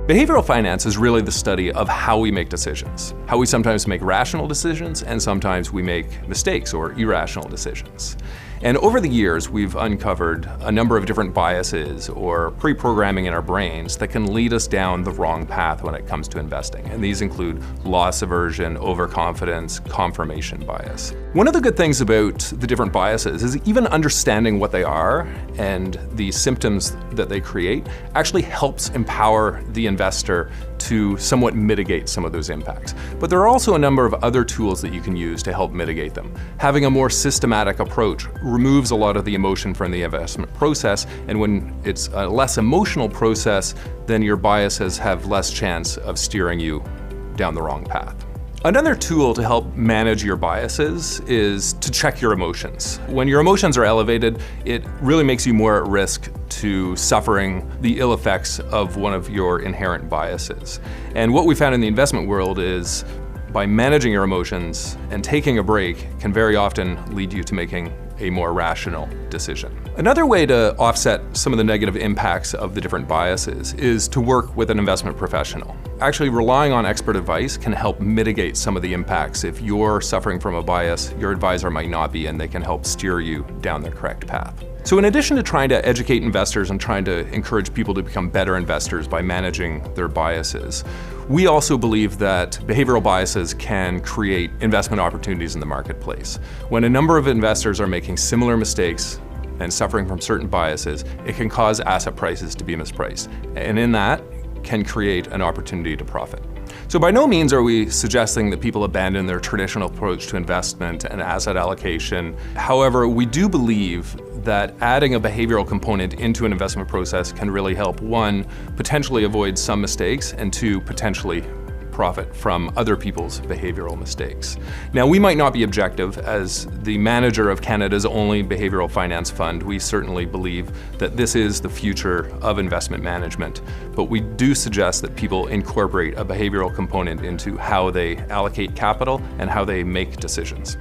Behavioral finance is really the study of how we make decisions, how we sometimes make rational decisions and sometimes we make mistakes or irrational decisions. And over the years, we've uncovered a number of different biases or pre-programming in our brains that can lead us down the wrong path when it comes to investing. And these include loss aversion, overconfidence, confirmation bias. One of the good things about the different biases is even understanding what they are and the symptoms that they create actually helps empower the investor to somewhat mitigate some of those impacts. But there are also a number of other tools that you can use to help mitigate them. Having a more systematic approach removes a lot of the emotion from the investment process, and when it's a less emotional process, then your biases have less chance of steering you down the wrong path. Another tool to help manage your biases is to check your emotions. When your emotions are elevated, it really makes you more at risk to suffering the ill effects of one of your inherent biases. And what we found in the investment world is by managing your emotions and taking a break can very often lead you to making a more rational decision. Another way to offset some of the negative impacts of the different biases is to work with an investment professional. Actually, relying on expert advice can help mitigate some of the impacts. If you're suffering from a bias, your advisor might not be, and they can help steer you down the correct path. So in addition to trying to educate investors and trying to encourage people to become better investors by managing their biases, we also believe that behavioral biases can create investment opportunities in the marketplace. When a number of investors are making similar mistakes and suffering from certain biases, it can cause asset prices to be mispriced. And in that, can create an opportunity to profit. So by no means are we suggesting that people abandon their traditional approach to investment and asset allocation. However, we do believe that adding a behavioral component into an investment process can really help, one, potentially avoid some mistakes, and two, potentially profit from other people's behavioral mistakes. Now, we might not be objective. As the manager of Canada's only behavioral finance fund, we certainly believe that this is the future of investment management, but we do suggest that people incorporate a behavioral component into how they allocate capital and how they make decisions.